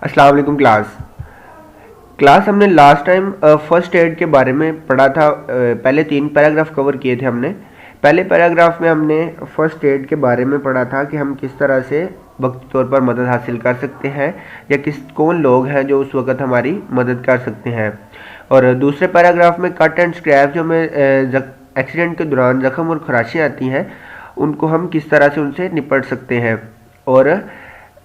अस्सलाम वालेकुम क्लास हमने लास्ट टाइम फर्स्ट एड के बारे में पढ़ा था। पहले 3 पैराग्राफ कवर किए थे हमने। पहले पैराग्राफ में हमने फर्स्ट एड के बारे में पढ़ा था कि हम किस तरह से वक्ती तौर पर मदद हासिल कर सकते हैं या कौन लोग हैं जो उस वक़्त हमारी मदद कर सकते हैं। और दूसरे पैराग्राफ में कट एंड स्क्रैच जो हमें एक्सीडेंट के दौरान ज़ख्म और खराशियाँ आती हैं उनको हम किस तरह से उनसे निपट सकते हैं और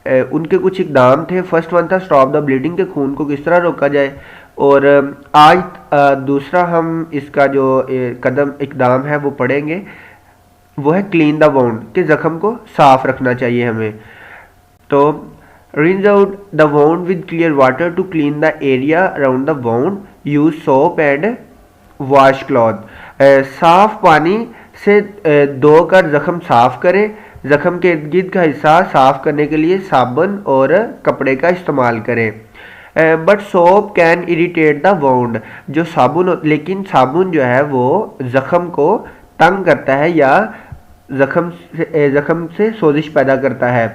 उनके कुछ इकदाम थे। फर्स्ट वन था स्टॉप द ब्लीडिंग, के खून को किस तरह रोका जाए। और आज दूसरा हम इसका जो कदम इकदाम है वो पढ़ेंगे, वो है क्लीन द वाउंड, के ज़ख्म को साफ रखना चाहिए हमें। तो rinse out the wound with clear water to clean the area around the wound, use soap and wash cloth. साफ पानी से धोकर ज़ख्म साफ करें। ज़ख्म के इर्द गिर्द का हिस्सा साफ करने के लिए साबुन और कपड़े का इस्तेमाल करें। But soap can irritate the wound, जो साबुन, लेकिन साबुन जो है वो ज़ख्म को तंग करता है या ज़ख्म से सोजिश पैदा करता है।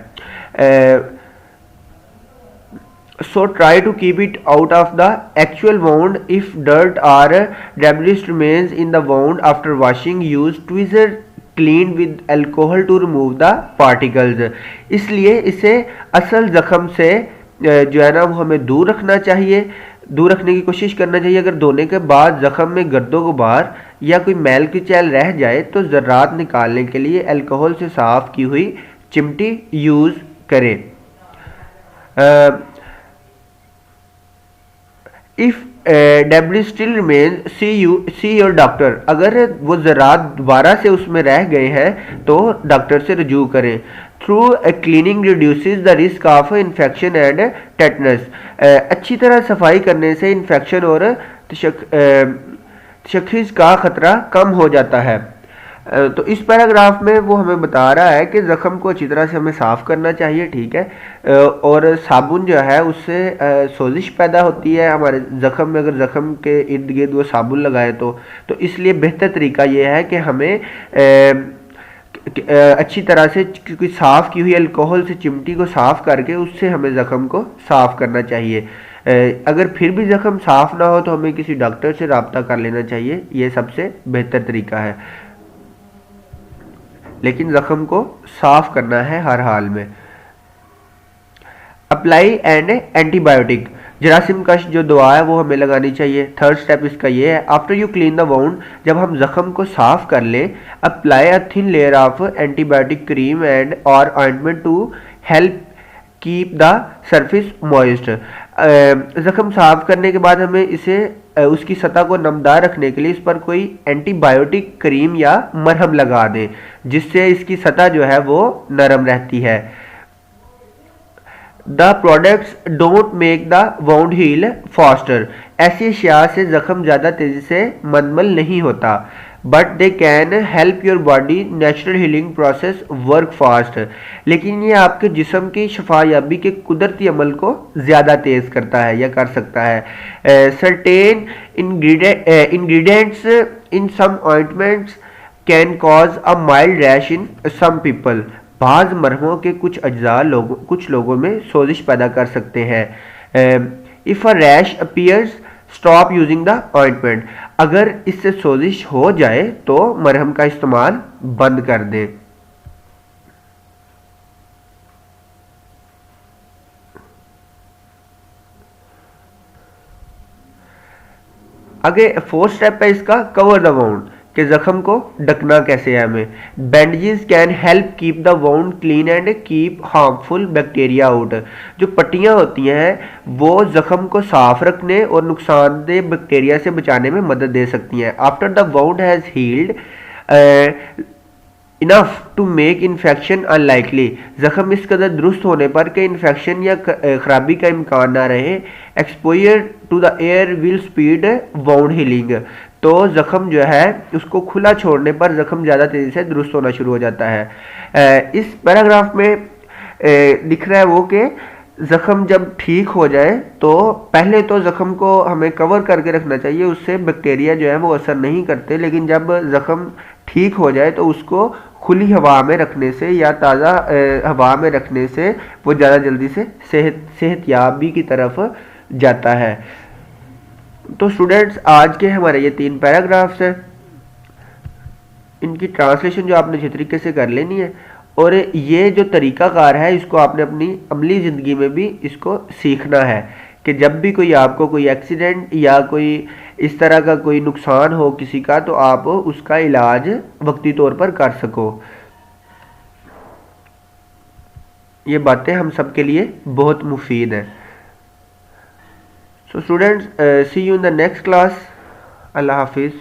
So try to keep it out of the actual wound. If dirt or debris remains in the wound after washing, use tweezer clean with alcohol to remove the particles. इसलिए इसे असल ज़ख्म से जो है ना वो हमें दूर रखना चाहिए, दूर रखने की कोशिश करना चाहिए। अगर धोने के बाद ज़ख्म में गर्दो गुबार या कोई मैल की चैल रह जाए तो ज़र्रात निकालने के लिए अल्कोहल से साफ़ की हुई चिमटी यूज़ करें। If debris still remain see your doctor, अगर वो ज़रात दोबारा से उसमें रह गए हैं तो डॉक्टर से रजू करें। Through cleaning reduces the risk of infection and tetanus, अच्छी तरह सफाई करने से इन्फेक्शन और तशख़्ख़ुस का ख़तरा कम हो जाता है। तो इस पैराग्राफ में वो हमें बता रहा है कि ज़ख्म को अच्छी तरह से हमें साफ़ करना चाहिए, ठीक है। और साबुन जो है उससे सोजिश पैदा होती है हमारे ज़ख्म में, अगर ज़ख्म के इर्द गिर्द वो साबुन लगाए तो इसलिए बेहतर तरीका ये है कि हमें अच्छी तरह से कोई साफ़ की हुई अल्कोहल से चिमटी को साफ़ करके उससे हमें ज़ख्म को साफ़ करना चाहिए। अगर फिर भी ज़ख्म साफ़ ना हो तो हमें किसी डॉक्टर से रब्ता कर लेना चाहिए, ये सबसे बेहतर तरीका है। लेकिन ज़ख्म को साफ करना है हर हाल में। अप्लाई एंड एंटीबायोटिक, जरासीम कश जो दवा है वो हमें लगानी चाहिए। थर्ड स्टेप इसका ये है, after you clean the wound, जब हम ज़ख्म को साफ कर लें, apply a thin layer of antibiotic cream and और ointment to help keep the surface moist. ज़ख्म साफ करने के बाद हमें इसे उसकी सतह को नमदार रखने के लिए इस पर कोई एंटीबायोटिक क्रीम या मरहम लगा दें, जिससे इसकी सतह जो है वो नरम रहती है। The products don't make the wound heal faster, ऐसी अशिया से ज़ख्म ज़्यादा तेज़ी से मनमल नहीं होता। But they can help your body natural healing process work fast, लेकिन ये आपके जिस्म की शफायाबी के कुदरती अमल को ज़्यादा तेज़ करता है या कर सकता है। Certain ingredients in some ointments can cause a mild rash in some people, बाज़ मरहमों के कुछ अज्जा कुछ लोगों में सोजिश पैदा कर सकते हैं। If a rash appears stop using the ointment, अगर इससे सोजिश हो जाए तो मरहम का इस्तेमाल बंद कर दें। आगे फोर्थ स्टेप है इसका, कवर द वाउंड, कि ज़ख्म को ढकना कैसे है हमें। Bandages can help keep the wound clean and keep harmful bacteria out, जो पट्टियाँ होती हैं वो ज़ख्म को साफ रखने और नुकसानदेह बैक्टीरिया से बचाने में मदद दे सकती हैं। After the wound has healed enough to make infection unlikely, ज़ख्म इस कदर दुरुस्त होने पर कि इन्फेक्शन या खराबी का इम्कान ना रहे। Exposure to the air will speed wound healing, तो ज़ख्म जो है उसको खुला छोड़ने पर ज़ख्म ज़्यादा तेज़ी से दुरुस्त होना शुरू हो जाता है। इस पैराग्राफ में लिख रहा है वो कि ज़ख्म जब ठीक हो जाए तो पहले तो ज़ख्म को हमें कवर करके रखना चाहिए, उससे बैक्टीरिया जो है वो असर नहीं करते, लेकिन जब ज़ख्म ठीक हो जाए तो उसको खुली हवा में रखने से या ताज़ा हवा में रखने से वो ज़्यादा जल्दी से सेहतयाबी की तरफ जाता है। तो स्टूडेंट्स आज के हमारे ये 3 पैराग्राफ्स हैं, इनकी ट्रांसलेशन जो आपने अच्छे तरीके से कर लेनी है और ये जो तरीकाकार है इसको आपने अपनी अमली ज़िंदगी में भी इसको सीखना है कि जब भी कोई आपको कोई एक्सीडेंट या कोई इस तरह का कोई नुकसान हो किसी का तो आप उसका इलाज वक्ती तौर पर कर सको। ये बातें हम सब के लिए बहुत मुफीद हैं। So students, see you in the next class. Allah हाफिज़।